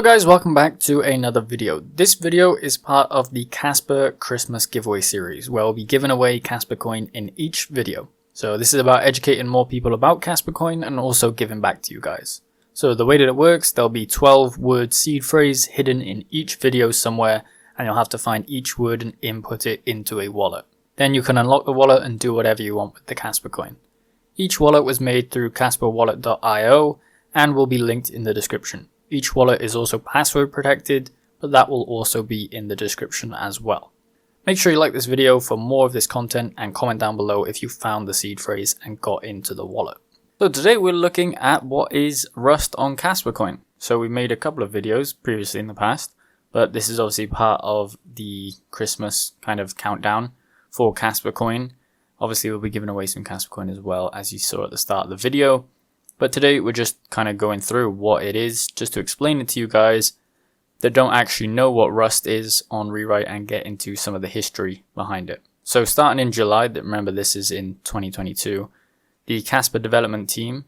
Hello guys, welcome back to another video. This video is part of the Kaspa Christmas giveaway series where we'll be giving away Kaspa coin in each video. So this is about educating more people about Kaspa coin and also giving back to you guys. So the way that it works, there'll be 12 word seed phrase hidden in each video somewhere, and you'll have to find each word and input it into a wallet. Then you can unlock the wallet and do whatever you want with the Kaspa coin. Each wallet was made through kaspawallet.io and will be linked in the description. Each wallet is also password protected, but that will also be in the description as well. Make sure you like this video for more of this content and comment down below if you found the seed phrase and got into the wallet. So today we're looking at what is Rust on Kaspa coin. So we made a couple of videos previously in the past, but this is obviously part of the Christmas kind of countdown for Kaspa coin. Obviously we'll be giving away some Kaspa coin as well, as you saw at the start of the video. But today we're just kind of going through what it is, just to explain it to you guys that don't actually know what Rust is on Rewrite and get into some of the history behind it. So starting in July, remember this is in 2022, the Kaspa development team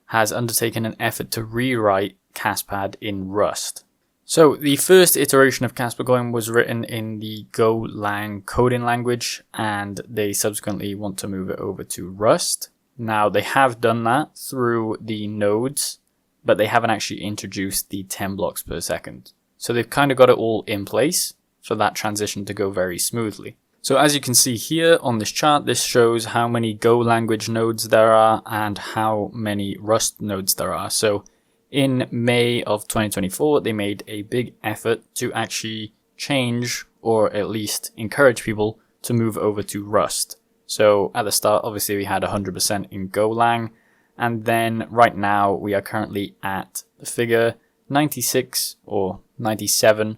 has undertaken an effort to rewrite Kaspad in Rust. So the first iteration of Kaspa coin was written in the Golang coding language, and they subsequently want to move it over to Rust. Now they have done that through the nodes, but they haven't actually introduced the 10 blocks per second. So they've kind of got it all in place for that transition to go very smoothly. So as you can see here on this chart, this shows how many Go language nodes there are and how many Rust nodes there are. So in May of 2024, they made a big effort to actually change, or at least encourage people to move over to Rust. So at the start, obviously we had 100% in Golang, and then right now we are currently at the figure 96 or 97%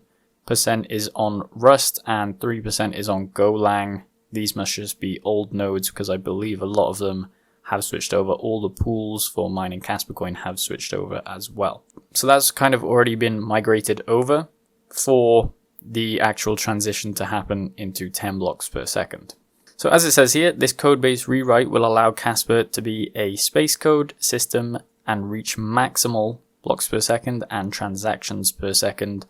is on Rust and 3% is on Golang. These must just be old nodes because I believe a lot of them have switched over. All the pools for mining Kaspa coin have switched over as well. So that's kind of already been migrated over for the actual transition to happen into 10 blocks per second. So as it says here, this code-based rewrite will allow Kaspa to be a space code system and reach maximal blocks per second and transactions per second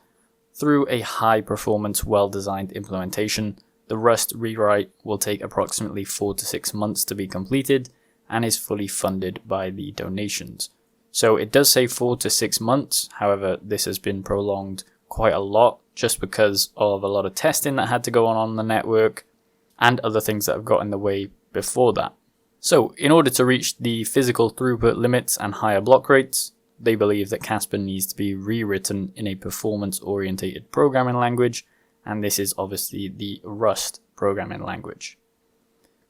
through a high-performance, well-designed implementation. The Rust rewrite will take approximately 4 to 6 months to be completed and is fully funded by the donations. So it does say 4 to 6 months, however this has been prolonged quite a lot just because of a lot of testing that had to go on the network and other things that have got in the way before that. So in order to reach the physical throughput limits and higher block rates, they believe that Kaspa needs to be rewritten in a performance-oriented programming language, and this is obviously the Rust programming language.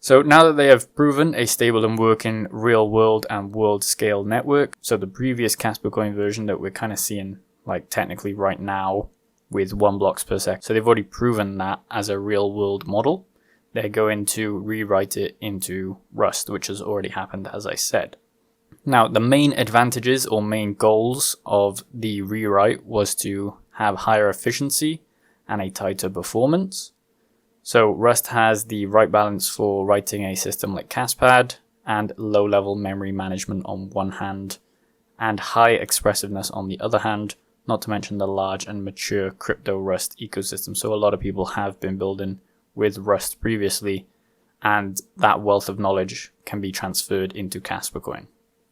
So now that they have proven a stable and working real-world and world-scale network, so the previous Kaspa coin version that we're kind of seeing like technically right now with 1 blocks per second, so they've already proven that as a real-world model. They're going to rewrite it into Rust, which has already happened, as I said. Now, the main advantages or main goals of the rewrite was to have higher efficiency and a tighter performance. So Rust has the right balance for writing a system like Kaspad and low-level memory management on one hand and high expressiveness on the other hand, not to mention the large and mature crypto Rust ecosystem. So a lot of people have been building with Rust previously, and that wealth of knowledge can be transferred into Kaspa coin.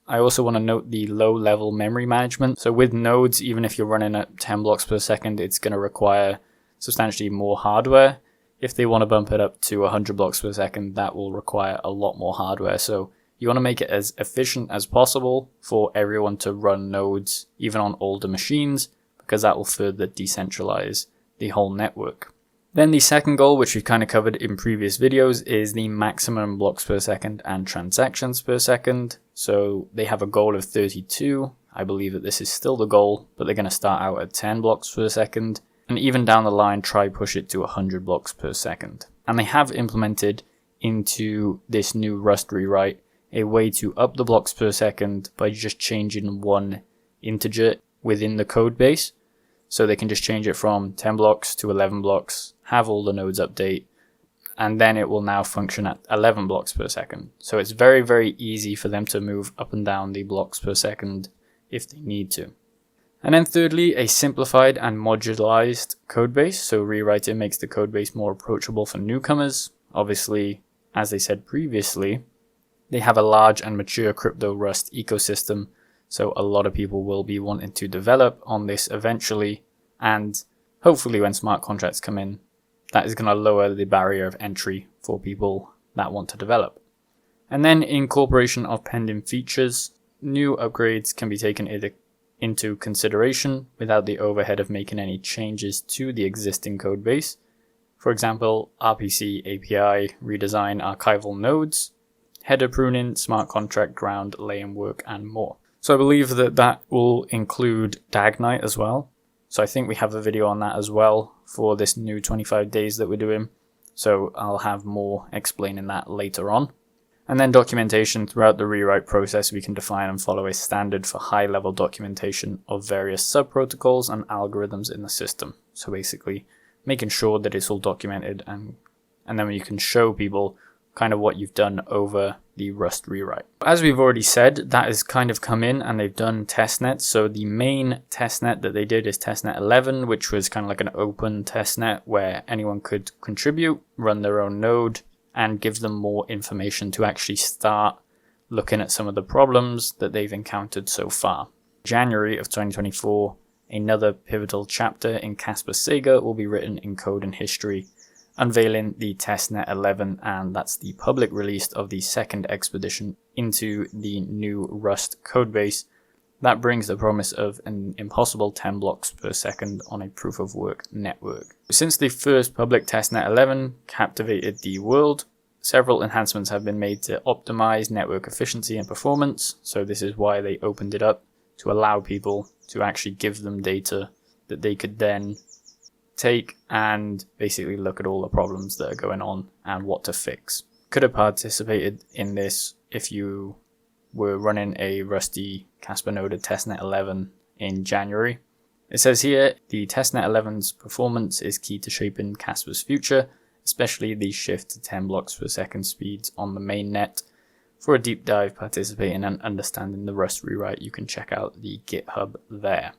I also want to note the low level memory management. So with nodes, even if you're running at 10 blocks per second, it's going to require substantially more hardware. If they want to bump it up to 100 blocks per second, that will require a lot more hardware. So you want to make it as efficient as possible for everyone to run nodes, even on older machines, because that will further decentralize the whole network. Then the second goal, which we've kind of covered in previous videos, is the maximum blocks per second and transactions per second. So they have a goal of 32. I believe that this is still the goal, but they're going to start out at 10 blocks per second. And even down the line, try push it to 100 blocks per second. And they have implemented into this new Rust rewrite a way to up the blocks per second by just changing one integer within the code base. So they can just change it from 10 blocks to 11 blocks, have all the nodes update, and then it will now function at 11 blocks per second. So it's very, very easy for them to move up and down the blocks per second if they need to. And then thirdly, a simplified and modularized codebase. So rewriting makes the codebase more approachable for newcomers. Obviously, as they said previously, they have a large and mature crypto Rust ecosystem. So a lot of people will be wanting to develop on this eventually. And hopefully when smart contracts come in, that is going to lower the barrier of entry for people that want to develop. And then incorporation of pending features. New upgrades can be taken into consideration without the overhead of making any changes to the existing code base. For example, RPC API redesign, archival nodes, header pruning, smart contract ground laying work, and more. So I believe that will include DAGnight as well. So I think we have a video on that as well for this new 25 days that we're doing. So I'll have more explaining that later on. And then documentation. Throughout the rewrite process, we can define and follow a standard for high-level documentation of various sub-protocols and algorithms in the system. So basically making sure that it's all documented, and then you can show people kind of what you've done over the Rust rewrite. As we've already said, that has kind of come in and they've done testnets. So the main testnet that they did is testnet 11, which was kind of like an open testnet where anyone could contribute, run their own node, and give them more information to actually start looking at some of the problems that they've encountered so far. January of 2024, another pivotal chapter in Kaspa Saga will be written in code and history, unveiling the testnet 11, and that's the public release of the second expedition into the new Rust codebase. That brings the promise of an impossible 10 blocks per second on a proof of work network. Since the first public testnet 11 captivated the world, several enhancements have been made to optimize network efficiency and performance. So this is why they opened it up to allow people to actually give them data that they could then take and basically look at all the problems that are going on and what to fix. Could have participated in this if you were running a rusty Kaspa node at testnet 11 in January. It says here, the testnet 11's performance is key to shaping Kaspa's future, especially the shift to 10 blocks per second speeds on the main net. For a deep dive participating and understanding the Rust rewrite, you can check out the GitHub there.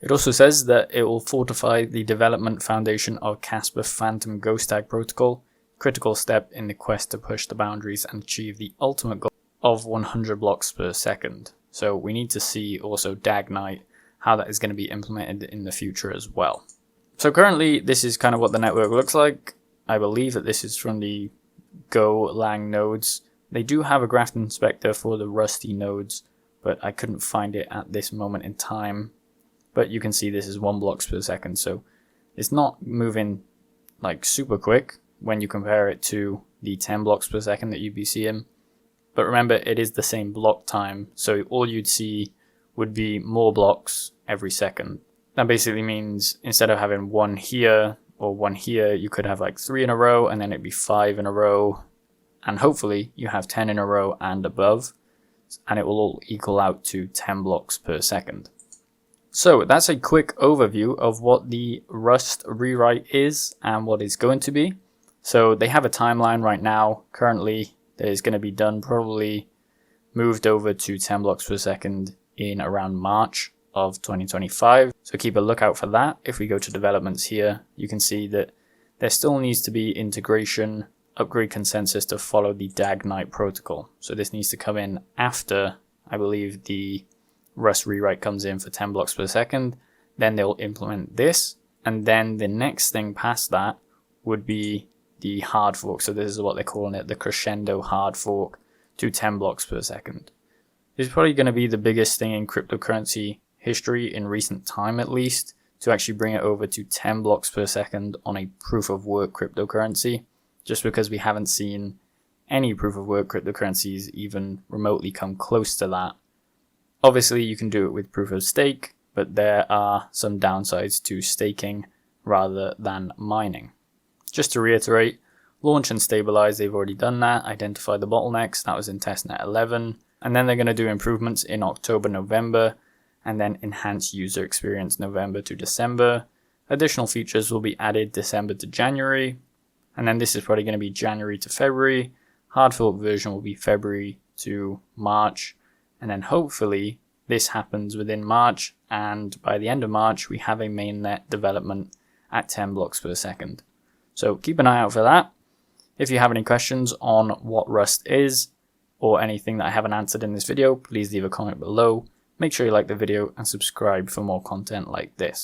It also says that it will fortify the development foundation of Kaspa Phantom Ghost Tag protocol, critical step in the quest to push the boundaries and achieve the ultimate goal of 100 blocks per second. So we need to see also DAGnight, how that is going to be implemented in the future as well. So currently this is kind of what the network looks like. I believe that this is from the Golang nodes. They do have a graph inspector for the Rusty nodes, but I couldn't find it at this moment in time. But you can see this is 1 blocks per second, so it's not moving like super quick when you compare it to the 10 blocks per second that you'd be seeing. But remember, it is the same block time, so all you'd see would be more blocks every second. That basically means instead of having 1 here or 1 here, you could have like 3 in a row, and then it'd be 5 in a row, and hopefully you have 10 in a row and above, and it will all equal out to 10 blocks per second. So that's a quick overview of what the Rust rewrite is and what it's going to be. So they have a timeline right now. Currently, that is going to be done, probably moved over to 10 blocks per second in around March of 2025. So keep a lookout for that. If we go to developments here, you can see that there still needs to be integration, upgrade consensus to follow the DAGnight protocol. So this needs to come in after, I believe, the Rust rewrite comes in for 10 blocks per second. Then they'll implement this. And then the next thing past that would be the hard fork. So this is what they're calling it, the crescendo hard fork to 10 blocks per second. This is probably going to be the biggest thing in cryptocurrency history in recent time, at least, to actually bring it over to 10 blocks per second on a proof of work cryptocurrency, just because we haven't seen any proof of work cryptocurrencies even remotely come close to that. Obviously, you can do it with proof of stake, but there are some downsides to staking rather than mining. Just to reiterate, launch and stabilize, they've already done that. Identify the bottlenecks, that was in testnet 11. And then they're going to do improvements in October, November, and then enhance user experience November to December. Additional features will be added December to January. And then this is probably going to be January to February. Hard fork version will be February to March. And then hopefully this happens within March, and by the end of March we have a mainnet development at 10 blocks per second. So keep an eye out for that. If you have any questions on what Rust is, or anything that I haven't answered in this video, please leave a comment below. Make sure you like the video and subscribe for more content like this.